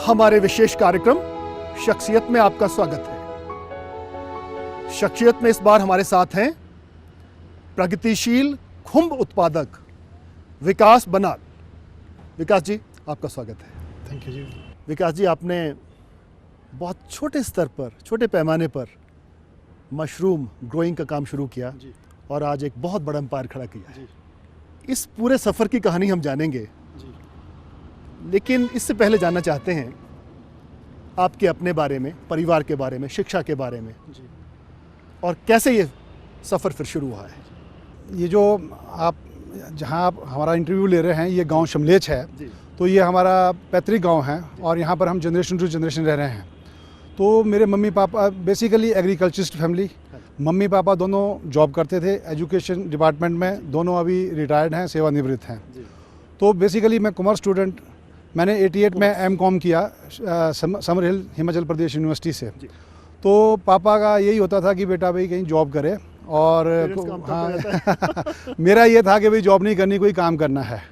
हमारे विशेष कार्यक्रम शख्सियत में आपका स्वागत है। शख्सियत में इस बार हमारे साथ हैं प्रगतिशील खुंब उत्पादक विकास बनाल। विकास जी, आपका स्वागत है। थैंक यू जी। विकास जी, आपने बहुत छोटे स्तर पर, छोटे पैमाने पर मशरूम ग्रोइंग का काम शुरू किया जी। और आज एक बहुत बड़ा एम्पायर खड़ा किया है। जी। इस पूरे सफ़र की कहानी हम जानेंगे, जी। लेकिन इससे पहले जानना चाहते हैं आपके अपने बारे में, परिवार के बारे में, शिक्षा के बारे में, जी। और कैसे ये सफ़र फिर शुरू हुआ है। ये जो आप जहाँ आप हमारा इंटरव्यू ले रहे हैं, ये गांव शमलेच है। जी। तो ये हमारा पैतृक गांव है और यहाँ पर हम जनरेशन टू जनरेशन रह रहे हैं। तो मेरे mummy papa basically agriculturist family, mummy papa दोनों जॉब करते थे एजुकेशन डिपार्टमेंट में, दोनों अभी रिटायर्ड हैं, सेवानिवृत्त हैं। तो बेसिकली मैं कॉमर्स स्टूडेंट, मैंने 88 में एम.कॉम किया समर हिल हिमाचल प्रदेश यूनिवर्सिटी से। तो पापा का यही होता था कि बेटा भाई कहीं जॉब करे, और हाँ मेरा ये था कि भाई जॉब नहीं करनी, कोई काम करना है।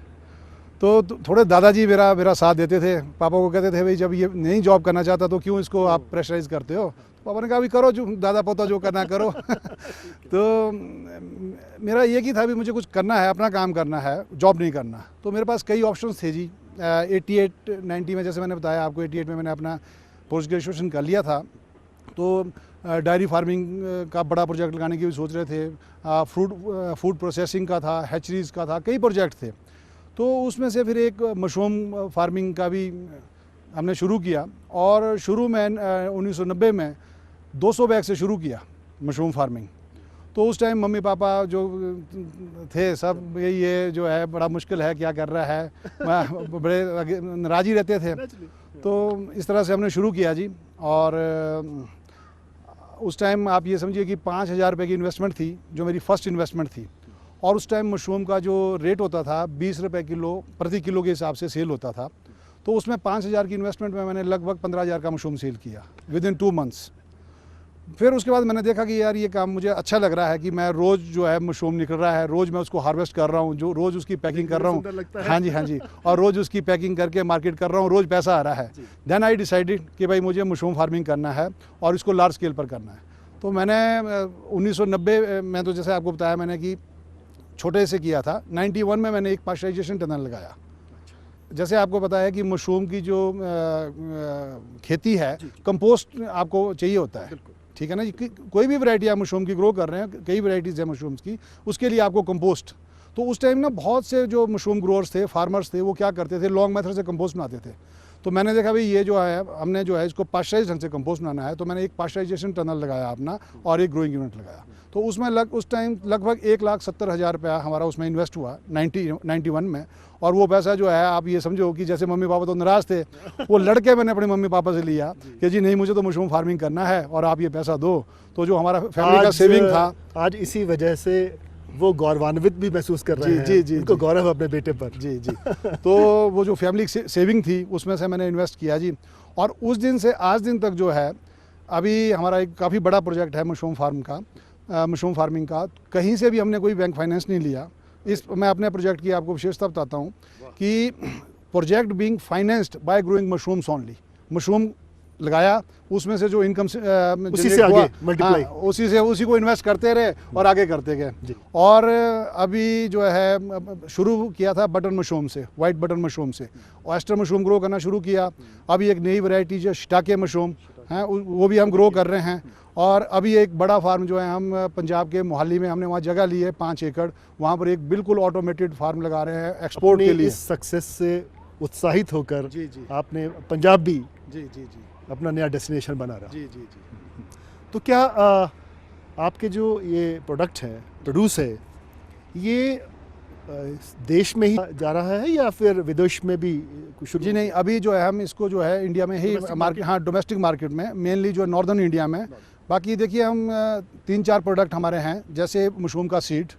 तो थोड़े दादाजी मेरा साथ देते थे। पापा को कहते थे भाई जब ये नहीं जॉब करना चाहता तो क्यों इसको आप प्रेशराइज करते हो। तो पापा ने कहा भी करो, जो दादा पोता जो करना करो। तो मेरा ये ही था भी मुझे कुछ करना है, अपना काम करना है, जॉब नहीं करना। तो मेरे पास कई ऑप्शंस थे जी। 88-90 में, जैसे मैंने बताया आपको, 88 में मैंने अपना पोस्ट ग्रेजुएशन कर लिया था। तो डायरी फार्मिंग का बड़ा प्रोजेक्ट लगाने की भी सोच रहे थे, फूड प्रोसेसिंग का था, हैचरीज का था, कई प्रोजेक्ट थे। तो उसमें से फिर एक मशरूम फार्मिंग का भी हमने शुरू किया, और शुरू में 1990 में 200 बैग से शुरू किया मशरूम फार्मिंग। तो उस टाइम मम्मी पापा जो थे सब ये जो है बड़ा मुश्किल है, क्या कर रहा है, बड़े नाराज़ ही रहते थे। तो इस तरह से हमने शुरू किया जी। और उस टाइम आप ये समझिए कि 5,000 रुपये की इन्वेस्टमेंट थी, जो मेरी फ़र्स्ट इन्वेस्टमेंट थी। और उस टाइम मशरूम का जो रेट होता था 20 रुपये किलो प्रति किलो के हिसाब से सेल होता था। तो उसमें 5,000 की इन्वेस्टमेंट में मैंने लगभग 15,000 का मशरूम सेल किया विद इन 2 मंथ्स। फिर उसके बाद मैंने देखा कि यार ये काम मुझे अच्छा लग रहा है कि मैं रोज़ जो है मशरूम निकल रहा है, रोज़ मैं उसको हार्वेस्ट कर रहा हूँ, जो रोज़ उसकी पैकिंग कर रहा हूँ। हाँ जी, और रोज़ उसकी पैकिंग करके मार्केट कर रहा हूँ, रोज़ पैसा आ रहा है। देन आई डिसाइडेड कि भाई मुझे मशरूम फार्मिंग करना है और इसको लार्ज स्केल पर करना है। तो मैंने 1990 में, तो जैसे आपको बताया मैंने कि छोटे से किया था। 91 में मैंने एक पाश्चराइजेशन टनल लगाया। जैसे आपको पता है कि मशरूम की जो खेती है, कंपोस्ट आपको चाहिए होता है, ठीक है ना जी। कोई भी वैरायटी आप मशरूम की ग्रो कर रहे हैं, कई वैरायटीज़ है मशरूम्स की, उसके लिए आपको कंपोस्ट। तो उस टाइम ना बहुत से जो मशरूम ग्रोअर्स थे, फार्मर्स थे, वो क्या करते थे, लॉन्ग मेथड से कंपोस्ट बनाते थे। तो मैंने देखा भाई ये जो है हमने जो है इसको पाश्चराइज ढंग से कंपोस्ट बनाना है। तो मैंने एक पाश्चराइजेशन टनल लगाया अपना, और एक ग्रोइंग यूनिट लगाया। तो उसमें उस टाइम लगभग 1,70,000 रुपया हमारा उसमें इन्वेस्ट हुआ 91 में। और वो पैसा जो है आप ये समझो कि जैसे मम्मी पापा तो नाराज़ थे, वो लड़के मैंने अपने मम्मी पापा से लिया कि जी नहीं, मुझे तो मशरूम फार्मिंग करना है और आप ये पैसा दो। तो जो हमारा फैमिली का सेविंग था, आज इसी वजह से वो गौरवान्वित भी महसूस कर रहे हैं। जी, उनको गौरव है अपने बेटे पर। जी। तो वो जो फैमिली सेविंग थी उसमें से मैंने इन्वेस्ट किया जी। और उस दिन से आज दिन तक जो है, अभी हमारा एक काफ़ी बड़ा प्रोजेक्ट है मशरूम फार्मिंग का। कहीं से भी हमने कोई बैंक फाइनेंस नहीं लिया। मैं अपने प्रोजेक्ट की आपको विशेषता बताता हूँ कि project being financed by growing mushrooms only. Mushroom लगाया, उसमें से जो इनकम उसी से आगे मल्टीप्लाई, उसी को इन्वेस्ट करते रहे और आगे करते गए। और अभी जो है शुरू किया था बटन मशरूम से, वाइट बटन मशरूम से, ऑयस्टर मशरूम ग्रो करना शुरू किया। अभी एक नई वैरायटी जो शिटाके मशरूम हैं, वो भी हम ग्रो कर रहे हैं। और अभी एक बड़ा फार्म जो है हम पंजाब के मोहाली में, हमने वहाँ जगह ली है 5 एकड़, वहाँ पर एक बिल्कुल ऑटोमेटेड फार्म लगा रहे हैं एक्सपोर्ट के लिए। इस सक्सेस से उत्साहित होकर आपने पंजाब भी जी अपना नया डेस्टिनेशन बना रहा। जी। तो क्या आपके जो ये प्रोडक्ट है, प्रोड्यूस है, ये देश में ही जा रहा है या फिर विदेश में भी कुछ? जी नहीं, अभी जो है हम इसको जो है इंडिया में ही मार्केट, हाँ डोमेस्टिक मार्केट में, मेनली जो नॉर्दर्न इंडिया में। बाकी देखिए हम 3-4 प्रोडक्ट हमारे हैं, जैसे मशरूम का सीड,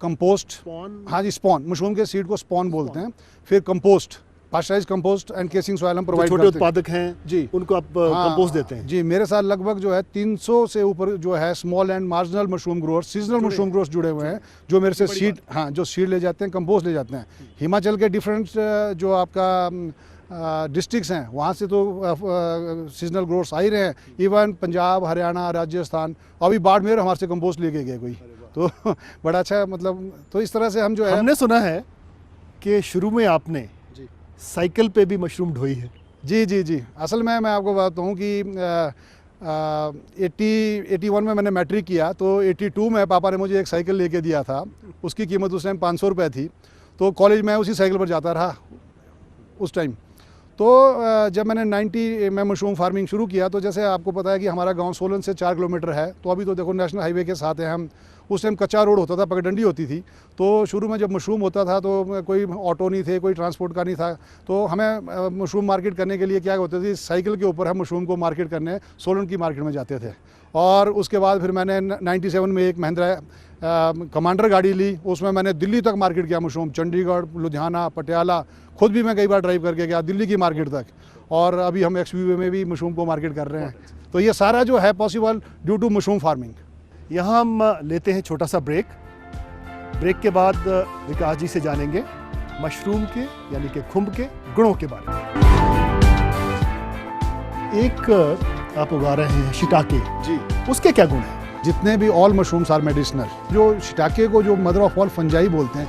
कंपोस्ट। हाँ जी, स्पॉन, मशरूम के सीड को स्पॉन बोलते हैं। फिर compost, pasteurise compost and casing soil हम प्रोवाइड करते हैं। छोटे उत्पादक हैं जी, उनको आप कंपोस्ट देते हैं। जी, मेरे साथ लगभग जो है 300 से ऊपर जो है small and marginal mushroom growers, seasonal mushroom growers जुड़े हुए हैं, जो मेरे से सीड, हाँ जो सीड ले जाते हैं, कंपोस्ट ले जाते हैं। हिमाचल के डिफरेंट जो आपका डिस्ट्रिक्ट्स हैं वहाँ से तो सीजनल ग्रोथ्स आ ही रहे हैं। इवन पंजाब, हरियाणा, राजस्थान, अभी बाड़मेर हमारे से कंपोस्ट लेके गए कोई, तो बड़ा अच्छा मतलब, तो इस तरह से हम जो है। हमने सुना है कि शुरू में आपने जी साइकिल पे भी मशरूम ढोई है। जी जी जी, असल में मैं आपको बताता हूँ कि 81 में मैंने मैट्रिक किया, तो 82 में पापा ने मुझे एक साइकिल लेके दिया था। उसकी कीमत उस टाइम 500 रुपये थी। तो कॉलेज में उसी साइकिल पर जाता रहा उस टाइम। तो जब मैंने 90 में मशरूम फार्मिंग शुरू किया, तो जैसे आपको पता है कि हमारा गांव सोलन से 4 किलोमीटर है, तो अभी तो देखो नेशनल हाईवे के साथ है हम। उस टाइम कच्चा रोड होता था, पगडंडी होती थी। तो शुरू में जब मशरूम होता था तो कोई ऑटो नहीं थे, कोई ट्रांसपोर्ट का नहीं था। तो हमें मशरूम मार्केट करने के लिए क्या होती थी, साइकिल के ऊपर हम मशरूम को मार्केट करने सोलन की मार्केट में जाते थे। और उसके बाद फिर मैंने 97 में एक महिंद्रा कमांडर गाड़ी ली। उसमें मैंने दिल्ली तक मार्केट किया मशरूम, चंडीगढ़, लुधियाना, पटियाला, खुद भी मैं कई बार ड्राइव करके गया दिल्ली की मार्केट तक। और अभी हम XUV में भी मशरूम को मार्केट कर रहे हैं। तो ये सारा जो है possible due to mushroom farming. यहाँ हम लेते हैं छोटा सा ब्रेक। ब्रेक के बाद विकास जी से जानेंगे मशरूम के यानी कि खुम्ब के गुणों के बारे में। एक आप उगा रहे हैं शिटाके जी, उसके क्या गुण हैं? जितने भी ऑल मशरूम्स आर मेडिसिनल। जो शिटाके को जो मदर ऑफ ऑल फंजाई बोलते हैं,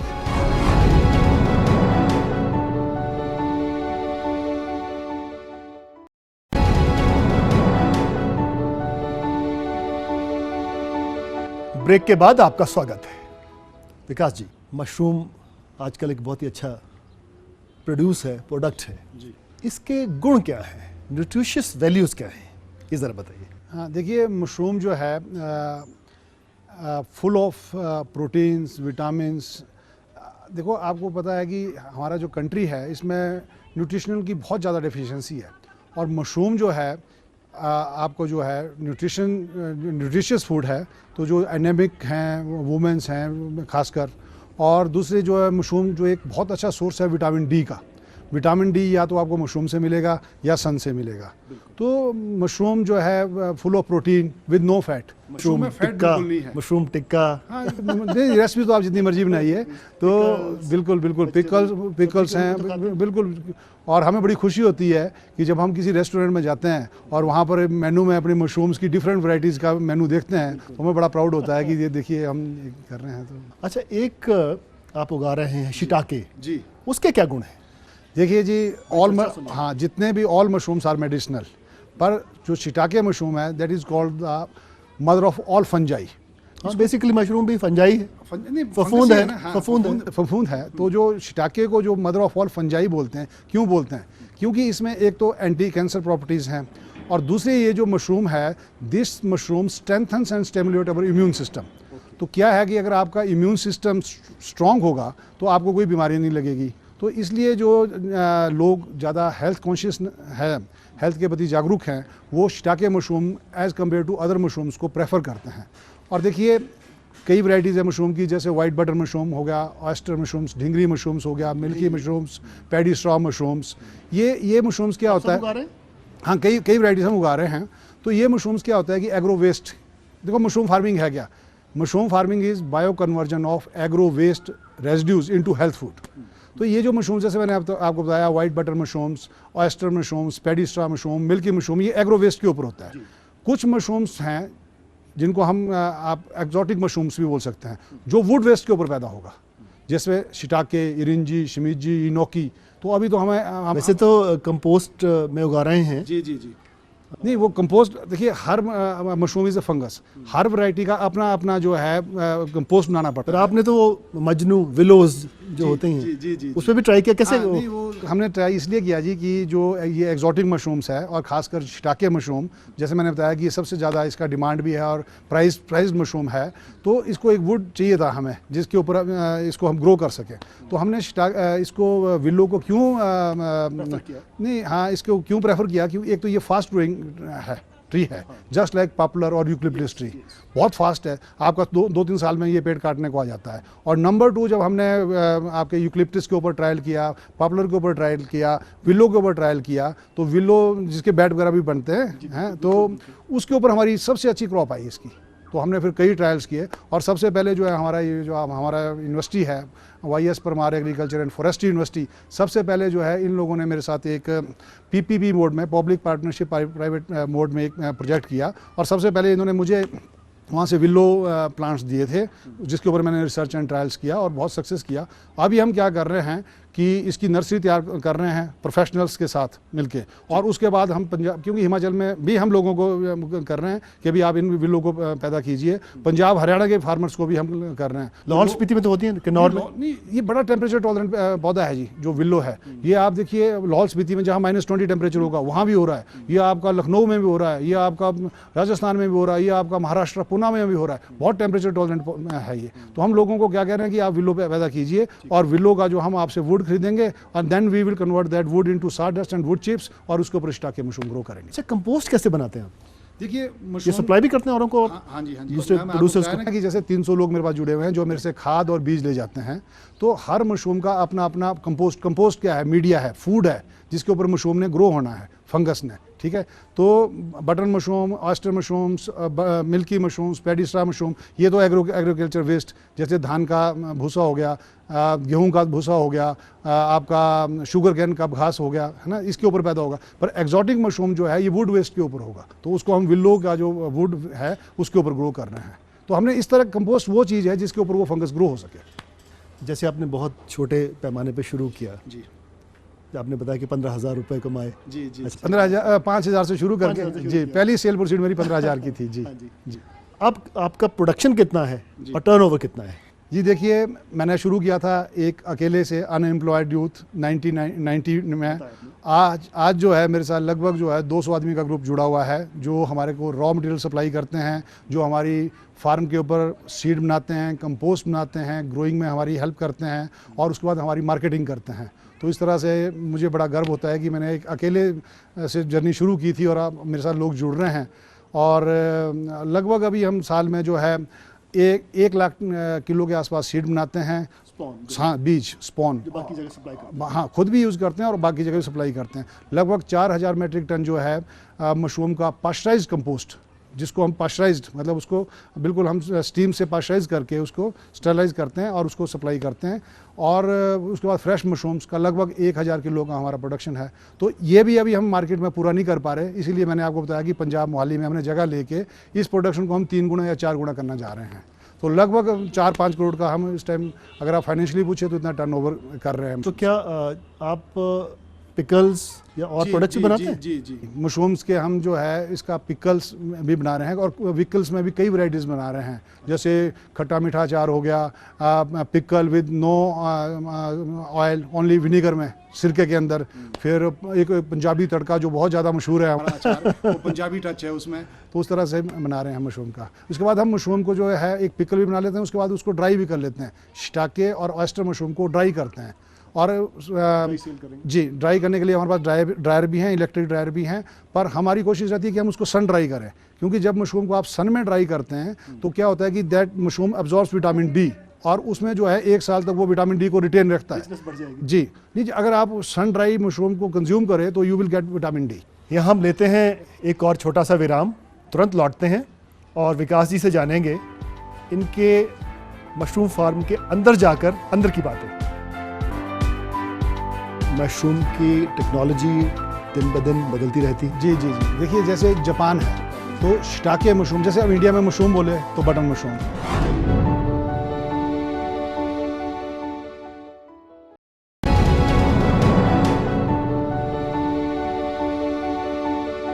ब्रेक के बाद आपका स्वागत है। विकास जी, मशरूम आजकल एक बहुत ही अच्छा प्रोड्यूस है, प्रोडक्ट है जी। इसके गुण क्या हैं, न्यूट्रिशियस वैल्यूज़ क्या हैं, ये ज़रा बताइए। हाँ देखिए, मशरूम जो है फुल ऑफ प्रोटीन्स, विटामिन्स। देखो आपको पता है कि हमारा जो कंट्री है इसमें न्यूट्रिशनल की बहुत ज़्यादा डेफिशिएंसी है। और मशरूम जो है आपको जो है न्यूट्रिशियस फूड है। तो जो एनेमिक हैं, वुमेंस हैं खासकर, और दूसरे जो है मशरूम जो एक बहुत अच्छा सोर्स है विटामिन डी का। विटामिन डी या तो आपको मशरूम से मिलेगा या सन से मिलेगा। तो मशरूम जो है full of protein with no fat. Mushroom tikka, mushroom tikka, हाँ रेसिपी तो आप जितनी मर्जी बनाइए। तो बिल्कुल बिल्कुल पिकल्स हैं बिल्कुल। और हमें बड़ी खुशी होती है कि जब हम किसी रेस्टोरेंट में जाते हैं और वहाँ पर मेनू में अपनी मशरूम्स की डिफरेंट वैरायटीज़ का मेनू देखते हैं, तो हमें बड़ा प्राउड होता है कि ये देखिए हम ये कर रहे हैं। तो अच्छा, एक आप उगा रहे हैं शिटाके जी, उसके क्या गुण हैं? देखिए जी, हाँ जितने भी ऑल मशरूम्स आर मेडिसिनल, पर जो शिटाके मशरूम है that is called the mother of all fungi. हाँ, बेसिकली मशरूम भी फंजाई है, फफूंद है, फफूंद है। तो जो शिटाके को जो मदर ऑफ ऑल फंजाई बोलते हैं, क्यों बोलते हैं? क्योंकि इसमें एक तो एंटी कैंसर प्रॉपर्टीज़ हैं, और दूसरी ये जो मशरूम है, this mushroom strengthens and stimulate our immune system. तो क्या है कि अगर आपका इम्यून सिस्टम स्ट्रॉन्ग होगा तो आपको कोई बीमारी नहीं लगेगी। तो इसलिए जो लोग ज़्यादा हेल्थ कॉन्शियस है, हेल्थ के प्रति जागरूक हैं, वो shiitake mushroom as compare to other mushrooms को प्रेफर करते हैं। और देखिए कई वैराइटीज़ है मशरूम की, जैसे वाइट बटर मशरूम हो गया, ऑयस्टर मशरूम्स, ढिंगरी मशरूम्स हो गया, milky mushrooms, paddy straw mushrooms. ये मशरूम्स क्या होता है, हाँ कई वैराइटीज़ हम उगा रहे हैं। तो ये मशरूम्स क्या होता है कि एग्रो वेस्ट, देखो मशरूम फार्मिंग है क्या? Mushroom farming is bio conversion of agro waste residues into health food. तो ये जो मशरूम, जैसे मैंने आपको बताया, white butter mushrooms, oyster mushrooms, paddy straw mushroom, milky mushroom, ये एग्रो वेस्ट के ऊपर होता है। कुछ मशरूम्स हैं जिनको हम आप एक्जॉटिक मशरूम्स भी बोल सकते हैं, जो वुड वेस्ट के ऊपर पैदा होगा, जैसे शिटाके, इरिंजी, शिमिजी, इनोकी। तो अभी तो हमें वैसे तो कंपोस्ट में उगा रहे हैं। जी जी जी, नहीं वो कंपोस्ट, देखिए हर मशरूम इज़ अ फंगस, हर वैरायटी का अपना अपना जो है कंपोस्ट बनाना पड़ता पर है। आपने तो वो मजनू, विलोज जो होते हैं, जी जी जी, उस पर भी ट्राई किया? कैसे? नहीं वो हमने ट्राई इसलिए किया जी कि जो ये एग्जॉटिक मशरूम्स है, और ख़ासकर शिटाके मशरूम, जैसे मैंने बताया कि ये सबसे ज़्यादा इसका डिमांड भी है और प्राइज मशरूम है। तो इसको एक वुड चाहिए था हमें जिसके ऊपर इसको हम ग्रो कर सकें। तो हमने इसको विलो को क्यों नहीं, हाँ इसको क्यों प्रेफर किया? क्योंकि एक तो ये फास्ट ग्रोइंग है, ट्री है, जस्ट लाइक पॉपुलर और यूकलिप्टस ट्री, बहुत फास्ट है। आपका 2-3 साल में ये पेड़ काटने को आ जाता है। और नंबर 2, जब हमने आपके यूकलिप्टस के ऊपर ट्रायल किया, पॉपुलर के ऊपर ट्रायल किया, विलो के ऊपर ट्रायल किया, तो विलो जिसके बैट वगैरह भी बनते हैं, तो उसके ऊपर हमारी सबसे अच्छी क्रॉप आई इसकी। तो हमने फिर कई ट्रायल्स किए और सबसे पहले जो है हमारा ये जो हमारा यूनिवर्सिटी है YS Parmar agriculture and forestry university, सबसे पहले जो है इन लोगों ने मेरे साथ एक PPP मोड में, पब्लिक पार्टनरशिप प्राइवेट मोड में एक प्रोजेक्ट किया और सबसे पहले इन्होंने मुझे वहाँ से विलो प्लांट्स दिए थे जिसके ऊपर मैंने रिसर्च एंड ट्रायल्स किया और बहुत सक्सेस किया। अभी हम क्या कर रहे हैं कि इसकी नर्सरी तैयार कर रहे हैं प्रोफेशनल्स के साथ मिलके और उसके बाद हम पंजाब, क्योंकि हिमाचल में भी हम लोगों को कर रहे हैं कि अभी आप इन विलो को पैदा कीजिए, पंजाब हरियाणा के फार्मर्स को भी हम कर रहे हैं। लाहौल स्पीति में तो होती है किन्नौर में? नहीं, ये बड़ा टेम्परेचर टॉलरेंट पौधा है जी जो विलो है। ये आप देखिए लाहौल स्पीति में जहाँ -20 टेम्परेचर होगा वहाँ भी हो रहा है, ये आपका लखनऊ में भी हो रहा है, ये आपका राजस्थान में भी हो रहा है, ये आपका महाराष्ट्र पूना में भी हो रहा है, बहुत टेम्परेचर टॉलरेंट है ये। तो हम लोगों को क्या कह रहे हैं कि आप विलो पैदा कीजिए और विलो का जो हम आपसे वुड खरीदेंगे और then we will convert that wood into sawdust and wood chips और उसके ऊपर स्टाके मशरूम ग्रो करेंगे। अच्छा, कंपोस्ट कैसे बनाते हैं आप? देखिए ये सप्लाई भी करते हैं औरों को? हाँ जी, दूसरे प्रोड्यूसर्स को? कि जैसे 300 लोग मेरे पास जुड़े हुए हैं जो मेरे से खाद और बीज ले जाते हैं, तो हर मशरूम का अपना अपना कंपोस्ट क्या है, मीडिया है, फूड है जिसके ऊपर मशरूम ने ग्रो होना है, फंगस ने, ठीक है। तो button mushroom, oyster mushrooms, milky mushrooms, paddy straw mushroom, ये तो एग्रीकल्चर वेस्ट जैसे धान का भूसा हो गया, गेहूं का भूसा हो गया, आपका शुगर कैन का घास हो गया, है ना, इसके ऊपर पैदा होगा। पर एक्जॉटिक मशरूम जो है ये वुड वेस्ट के ऊपर होगा, तो उसको हम विलो का जो वुड है उसके ऊपर ग्रो कर रहे हैं। तो हमने इस तरह कंपोस्ट वो चीज़ है जिसके ऊपर वो फंगस ग्रो हो सके। जैसे आपने बहुत छोटे पैमाने पे शुरू किया जी, आपने बताया कि 15,000 रुपये कमाए। जी जी, अच्छा। 15,000 5,000 से शुरू करके 5,000 से शुरू जी, किया। पहली सेल प्रोसीड मेरी 15,000 की थी जी। हाँ जी। जी अब आपका प्रोडक्शन कितना है जी। और टर्नओवर कितना है? जी, देखिए मैंने शुरू किया था एक अकेले से अनएम्प्लॉयड यूथ 1990 में। आज जो है मेरे साथ लगभग जो है 200 आदमी का ग्रुप जुड़ा हुआ है जो हमारे को रॉ मटेरियल सप्लाई करते हैं, जो हमारी फार्म के ऊपर सीड बनाते हैं, कंपोस्ट बनाते हैं, ग्रोइंग में हमारी हेल्प करते हैं और उसके बाद हमारी मार्केटिंग करते हैं। तो इस तरह से मुझे बड़ा गर्व होता है कि मैंने एक अकेले से जर्नी शुरू की थी और अब मेरे साथ लोग जुड़ रहे हैं और लगभग अभी हम साल में जो है 1 लाख किलो के आसपास सीड बनाते हैं। हाँ, बीज स्पॉन बाकी जगह सप्लाई करते हैं। हाँ, खुद भी यूज़ करते हैं और बाकी जगह भी सप्लाई करते हैं। लगभग 4,000 मेट्रिक टन जो है मशरूम का पास्चराइज्ड कंपोस्ट, जिसको हम पास्चराइज्ड मतलब उसको बिल्कुल हम स्टीम से पास्चराइज करके उसको स्टरलाइज करते हैं और उसको सप्लाई करते हैं। और उसके बाद फ्रेश मशरूम्स का लगभग 1,000 किलो का हमारा प्रोडक्शन है। तो ये भी अभी हम मार्केट में पूरा नहीं कर पा रहे, इसीलिए मैंने आपको बताया कि पंजाब मोहाली में हमने जगह लेके इस प्रोडक्शन को हम 3 गुना या 4 गुना करना जा रहे हैं। तो लगभग 4-5 करोड़ का हम इस टाइम, अगर आप फाइनेंशियली पूछे तो इतना टर्नओवर कर रहे हैं। तो क्या आप पिकल्स या और प्रोडक्ट्स भी बनाते हैं? जी जी, मशरूम्स के हम जो है इसका पिकल्स भी बना रहे हैं और विकल्स में भी कई वैरायटीज़ बना रहे हैं, जैसे खट्टा मीठा अचार हो गया, pickle with no oil, only vinegar में, सिरके के अंदर। फिर एक पंजाबी तड़का जो बहुत ज़्यादा मशहूर है हमारा अचार, वो पंजाबी टच है उसमें, तो उस तरह से बना रहे हैं मशरूम का। उसके बाद हम मशरूम को जो है एक पिकल भी बना लेते हैं, उसके बाद उसको ड्राई भी कर लेते हैं। शिटाके और ऑयस्टर मशरूम को ड्राई करते हैं और जी, ड्राई करने के लिए हमारे पास ड्रायर भी हैं, इलेक्ट्रिक ड्रायर भी हैं। पर हमारी कोशिश रहती है कि हम उसको सन ड्राई करें, क्योंकि जब मशरूम को आप सन में ड्राई करते हैं तो क्या होता है कि that mushroom absorbs vitamin D और उसमें जो है 1 साल तक वो विटामिन डी को रिटेन रखता है। जी नहीं, अगर आप सन ड्राई मशरूम को कंज्यूम करें तो you will get vitamin D. यहाँ हम लेते हैं एक और छोटा सा विराम, तुरंत लौटते हैं और विकास जी से जानेंगे इनके मशरूम फार्म के अंदर जाकर अंदर की बातें। मशरूम की टेक्नोलॉजी दिन ब दिन बदलती रहती। जी जी जी, देखिए जैसे जापान है तो शिटाके मशरूम, जैसे अब इंडिया में मशरूम बोले तो बटन मशरूम।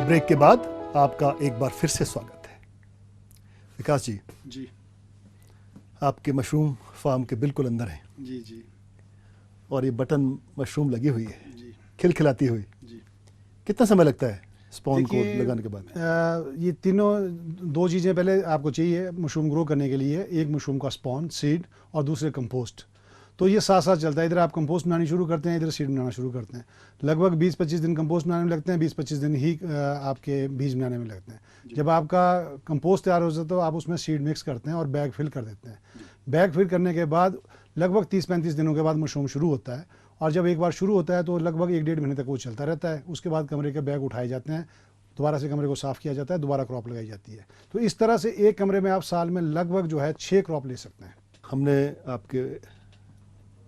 ब्रेक के बाद आपका एक बार फिर से स्वागत है। विकास जी, आपके मशरूम फार्म के बिल्कुल अंदर हैं जी जी, और ये बटन मशरूम लगी हुई है जी खिलखिलाती हुई। जी, कितना समय लगता है स्पॉन को देखिए, लगाने के बाद? ये तीनों 2 चीज़ें पहले आपको चाहिए मशरूम ग्रो करने के लिए, एक मशरूम का स्पॉन सीड और दूसरे कंपोस्ट। तो ये साथ साथ चलता है, इधर आप कंपोस्ट बनानी शुरू करते हैं, इधर सीड बनाना शुरू करते हैं। लगभग 20-25 दिन कंपोस्ट बनाने में लगते हैं, 20-25 दिन ही आपके बीज बनाने में लगते हैं। जब आपका कंपोस्ट तैयार हो जाता है तो आप उसमें सीड मिक्स करते हैं और बैग फिल कर देते हैं। बैग फिल करने के बाद लगभग 30-35 दिनों के बाद मशरूम शुरू होता है और जब एक बार शुरू होता है तो लगभग 1-1.5 महीने तक वो चलता रहता है। उसके बाद कमरे के बैग उठाए जाते हैं, दोबारा से कमरे को साफ़ किया जाता है, दोबारा क्रॉप लगाई जाती है। तो इस तरह से एक कमरे में आप साल में लगभग जो है 6 क्रॉप ले सकते हैं। हमने आपके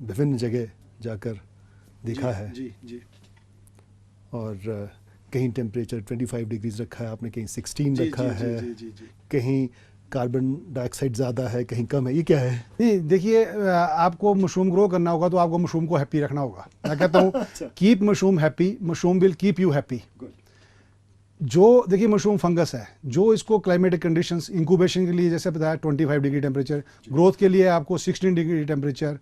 विभिन्न जगह जाकर देखा है जी जी और कहीं टेम्परेचर 25 डिग्रीज रखा है आपने, कहीं 16 जी, रखा जी, है, जी, जी, जी। कहीं कार्बन डाइऑक्साइड ज़्यादा है, कहीं कम है, ये क्या है? नहीं देखिए, आपको मशरूम ग्रो करना होगा तो आपको मशरूम को हैप्पी रखना होगा। मैं कहता हूँ keep mushroom happy, mushroom will keep you happy. जो देखिए मशरूम फंगस है, जो इसको क्लाइमेटिक कंडीशंस, इंक्यूबेशन के लिए जैसे बताया 25 डिग्री टेम्परेचर, ग्रोथ के लिए आपको 16 डिग्री टेम्परेचर,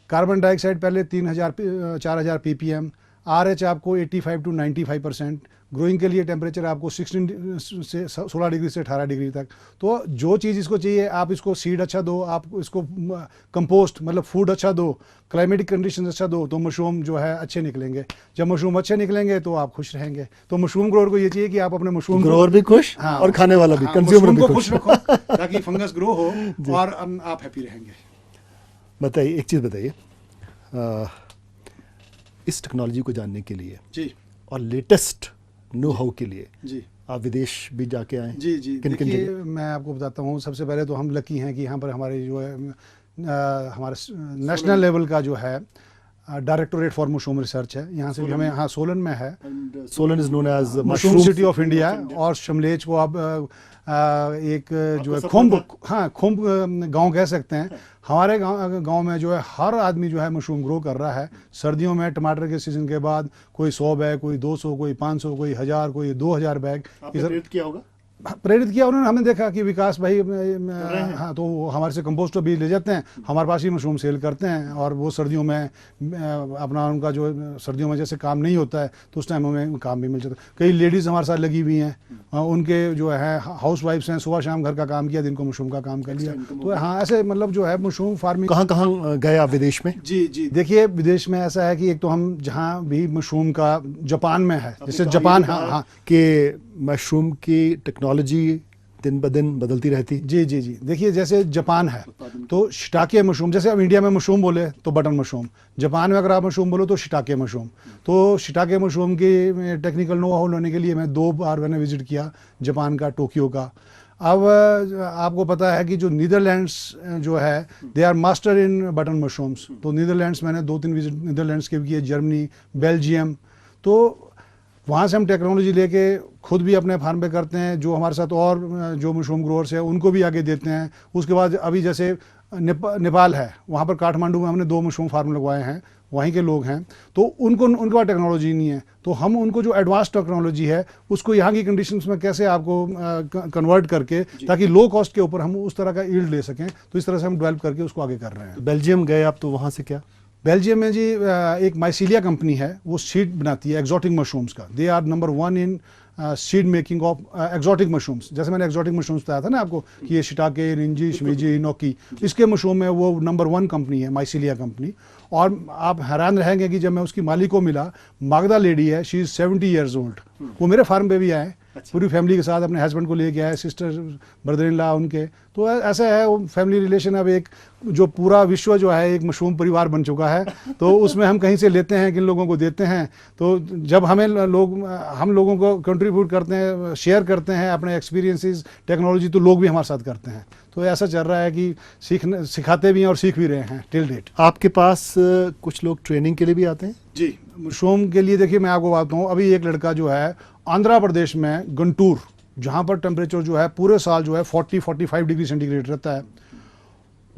कार्बन डाइऑक्साइड पहले 4000 ppm, RH आपको 85 to 95%, ग्रोइंग के लिए टेम्परेचर आपको 16 से 16 डिग्री से 18 डिग्री तक। तो जो चीज़ इसको चाहिए, आप इसको सीड अच्छा दो, आप इसको कंपोस्ट मतलब फूड अच्छा दो, क्लाइमेटिक कंडीशन अच्छा दो, तो मशरूम जो है अच्छे निकलेंगे। जब मशरूम अच्छे निकलेंगे तो आप खुश रहेंगे। तो मशरूम ग्रोअर को ये चाहिए कि आप अपने मशरूम ग्रोअर भी खुश, हाँ, और खाने वाला भी, हाँ, कंज्यूमर मशरूम भी को खुश रखो ताकि फंगस ग्रो हो और आप हैप्पी रहेंगे। बताइए, एक चीज़ बताइए, इस टेक्नोलॉजी को जानने के लिए जी और लेटेस्ट नो हाउ के लिए जी आप विदेश भी जाके आए? जी जी किन किन देखिए, जगह? मैं आपको बताता हूँ। सबसे पहले तो हम लकी हैं कि यहाँ पर हमारे जो है हमारे नेशनल लेवल का जो है डायरेक्टोरेट फॉर मशरूम रिसर्च है, यहाँ से भी हमें, हाँ सोलन में है। Solan is known as mushroom city of India. और शिमलेज को आप एक जो है खुम्ब, हाँ खुम्ब गांव कह सकते हैं। हमारे गांव में जो है हर आदमी जो है मशरूम ग्रो कर रहा है। सर्दियों में टमाटर के सीजन के बाद कोई 100 बैग, कोई 200, कोई 500, कोई 1000, कोई 2000 बैग प्रेरित किया होगा। प्रेरित किया उन्होंने। हमने देखा कि विकास भाई हाँ, तो वो हमारे से कंपोस्ट भी ले जाते हैं, हमारे पास ही मशरूम सेल करते हैं। और वो सर्दियों में अपना उनका जो सर्दियों में जैसे काम नहीं होता है तो उस टाइम हमें काम भी मिल जाता है। कई लेडीज़ हमारे साथ लगी हुई हैं, उनके जो है हाउस वाइफ्स हैं, सुबह शाम घर का काम किया, दिन को मशरूम का काम कर लिया। तो हाँ, ऐसे मतलब जो है मशरूम फार्मिंग। कहाँ कहाँ गए आप विदेश में? जी जी देखिए, विदेश में ऐसा है कि एक तो हम जहाँ भी मशरूम का, जापान में है, जैसे जापान, हाँ हाँ कि मशरूम की टेक्नोलॉजी दिन ब दिन बदलती रहती। जी जी जी देखिए, जैसे जापान है तो शिटाके मशरूम, जैसे अब इंडिया में मशरूम बोले तो बटन मशरूम, जापान में अगर आप मशरूम बोलो तो शिटाके मशरूम। तो शिटाके मशरूम की टेक्निकल नो हाउ लेने के लिए मैं 2 बार मैंने विजिट किया जापान का, टोक्यो का। अब आपको पता है कि जो नीदरलैंड्स जो है they are master in button mushrooms. तो नीदरलैंड्स मैंने 2-3 विजिट नीदरलैंड्स के भी किए, जर्मनी, बेल्जियम। तो वहाँ से हम टेक्नोलॉजी लेके खुद भी अपने फार्म पे करते हैं, जो हमारे साथ और जो मशरूम ग्रोअर्स है उनको भी आगे देते हैं। उसके बाद अभी जैसे नेपाल है, वहाँ पर काठमांडू में हमने 2 मशरूम फार्म लगवाए हैं, वहीं के लोग हैं। तो उनके पास टेक्नोलॉजी नहीं है, तो हम उनको जो एडवांस टेक्नोलॉजी है उसको यहाँ की कंडीशंस में कैसे आपको कन्वर्ट करके, ताकि लो कॉस्ट के ऊपर हम उस तरह का यील्ड ले सकें, तो इस तरह से हम डेवलप करके उसको आगे कर रहे हैं। बेल्जियम गए आप, तो वहाँ से क्या? बेल्जियम में जी एक माइसीलिया कंपनी है, वो सीड बनाती है एक्जॉटिक मशरूम्स का। They are number 1 in seed making of exotic mushrooms. जैसे मैंने एक्जॉटिक मशरूम्स बताया था ना आपको कि ये शिटाके, रिंजी, शिमिजी, इनोकी, इसके मशरूम में वो नंबर 1 कंपनी है, माइसीलिया कंपनी। और आप हैरान रहेंगे कि जब मैं उसकी मालिक को मिला, मागदा लेडी है, शी इज़ 70 ईयर्स ओल्ड। वो मेरे फार्म पे भी आए, पूरी फैमिली के साथ, अपने हस्बैंड को लेके आए, सिस्टर, ब्रदर इन लॉ उनके। तो ऐसा है वो फैमिली रिलेशन। अब एक जो पूरा विश्व जो है एक मशरूम परिवार बन चुका है, तो उसमें हम कहीं से लेते हैं, किन लोगों को देते हैं। तो जब हमें हम लोगों को कंट्रीब्यूट करते हैं, शेयर करते हैं अपने एक्सपीरियंसेस, टेक्नोलॉजी, तो लोग भी हमारे साथ करते हैं। तो ऐसा चल रहा है कि सिखाते भी हैं और सीख भी रहे हैं टिल डेट। आपके पास कुछ लोग ट्रेनिंग के लिए भी आते हैं? जी, मशरूम के लिए देखिए मैं आपको बताता हूँ। अभी एक लड़का जो है आंध्र प्रदेश में गंटूर, जहाँ पर टेम्परेचर जो है पूरे साल जो है 40-45 डिग्री सेंटीग्रेड रहता है,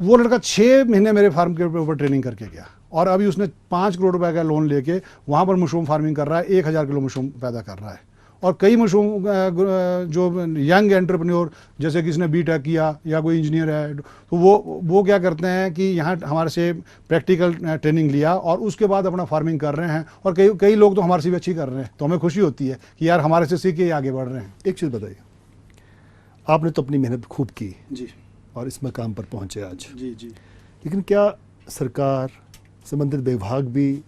वो लड़का 6 महीने मेरे फार्म के ऊपर ट्रेनिंग करके गया। और अभी उसने 5 करोड़ रुपए का लोन लेके वहाँ पर मशरूम फार्मिंग कर रहा है, 1000 किलो मशरूम पैदा कर रहा है। और कई मशरूम जो यंग एंटरप्रेन्योर, जैसे किसी ने बीटेक किया या कोई इंजीनियर है, तो वो क्या करते हैं कि यहाँ हमारे से प्रैक्टिकल ट्रेनिंग लिया और उसके बाद अपना फार्मिंग कर रहे हैं। और कई लोग तो हमारे से भी अच्छी कर रहे हैं, तो हमें खुशी होती है कि यार हमारे से सीख के आगे बढ़ रहे हैं। एक चीज़ बताइए, आपने तो अपनी मेहनत खूब की जी और इस मकाम पर पहुँचे आज, जी जी लेकिन क्या सरकार, संबंधित विभाग भी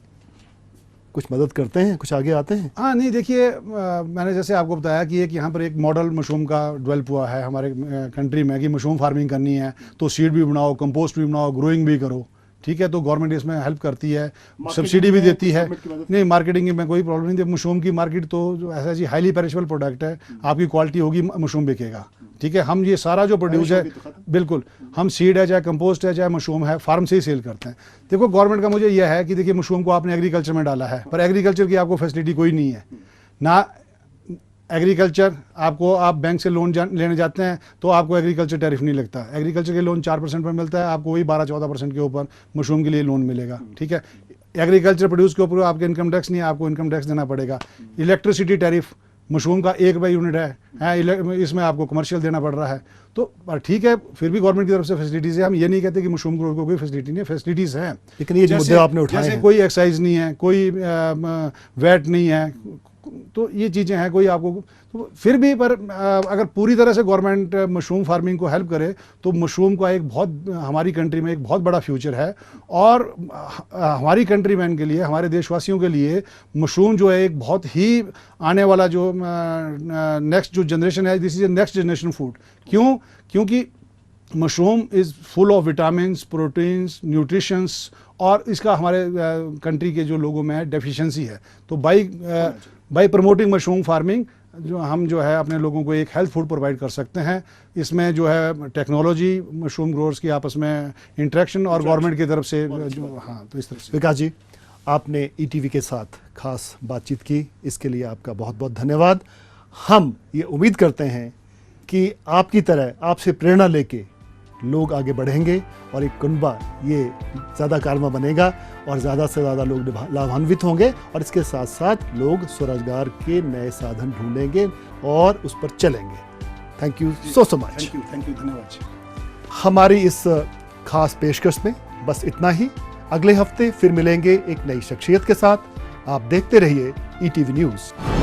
कुछ मदद करते हैं, कुछ आगे आते हैं? हाँ, नहीं देखिए, मैंने जैसे आपको बताया कि यहाँ पर एक मॉडल मशरूम का डेवलप हुआ है हमारे कंट्री में कि मशरूम फार्मिंग करनी है तो सीड भी बनाओ, कंपोस्ट भी बनाओ, ग्रोइंग भी करो, ठीक है, तो गवर्नमेंट इसमें हेल्प करती है, Marketing सब्सिडी भी में देती है। government की मदद? नहीं, मार्केटिंग में कोई प्रॉब्लम नहीं है। मशरूम की मार्केट तो जो ऐसा जी हाईली पेरिशेबल प्रोडक्ट है, आपकी क्वालिटी होगी, मशरूम बिकेगा। ठीक है, हम ये सारा जो प्रोड्यूस है, भी तो खत्म। बिल्कुल, हम सीड है, चाहे कंपोस्ट है, चाहे मशरूम है, फार्म से ही सेल करते हैं। देखो, गवर्नमेंट का मुझे यह है कि देखिए, मशरूम को आपने एग्रीकल्चर में डाला है, पर एग्रीकल्चर की आपको फैसिलिटी कोई नहीं है ना। एग्रीकल्चर आपको, आप बैंक से लोन लेने जाते हैं तो आपको एग्रीकल्चर टैरिफ नहीं लगता। एग्रीकल्चर के लोन 4% पर मिलता है, आपको वही 12-14% के ऊपर मशरूम के लिए लोन मिलेगा। ठीक है, एग्रीकल्चर प्रोड्यूस के ऊपर आपके इनकम टैक्स नहीं है, आपको इनकम टैक्स देना पड़ेगा। इलेक्ट्रिसिटी टैरिफ मशरूम का 1 रुपये यूनिट है, इसमें आपको कमर्शियल देना पड़ रहा है। तो पर ठीक है, फिर भी गवर्नमेंट की तरफ से फैसिलिटीज़ है। हम ये नहीं कहते कि मशरूम ग्रोथ को कोई फैसिलिटी नहीं है, फैसिलिटीज़ हैं। लेकिन ये जो मुद्दे आपने उठाए जैसे हैं, कोई एक्साइज नहीं है, कोई वैट नहीं है, तो ये चीज़ें हैं। कोई आपको तो फिर भी पर अगर पूरी तरह से गवर्नमेंट मशरूम फार्मिंग को हेल्प करे तो मशरूम का एक बहुत, हमारी कंट्री में एक बहुत बड़ा फ्यूचर है। और हमारी कंट्री मैन के लिए, हमारे देशवासियों के लिए मशरूम जो है एक बहुत ही आने वाला जो नेक्स्ट जो जनरेशन है, this is A next generation food. क्यों? क्योंकि mushroom is full of vitamins, proteins, nutritions, और इसका हमारे कंट्री के जो लोगों में डेफिशिएंसी है। तो बाई प्रमोटिंग मशरूम फार्मिंग जो हम जो है अपने लोगों को एक हेल्थ फूड प्रोवाइड कर सकते हैं। इसमें जो है टेक्नोलॉजी, मशरूम ग्रोअर्स की आपस में इंटरेक्शन और गवर्नमेंट की तरफ से जो, हाँ, तो इस तरह से। विकास जी, आपने ईटीवी के साथ खास बातचीत की, इसके लिए आपका बहुत बहुत धन्यवाद। हम ये उम्मीद करते हैं कि आपकी तरह, आपसे प्रेरणा लेके लोग आगे बढ़ेंगे और एक कुनबा ये ज़्यादा कारवा बनेगा और ज़्यादा से ज़्यादा लोग लाभान्वित होंगे, और इसके साथ साथ लोग स्वरोजगार के नए साधन ढूंढेंगे और उस पर चलेंगे। Thank you so much. Thank you, धन्यवाद। हमारी इस खास पेशकश में बस इतना ही। अगले हफ्ते फिर मिलेंगे एक नई शख्सियत के साथ। आप देखते रहिए ईटीवी न्यूज़।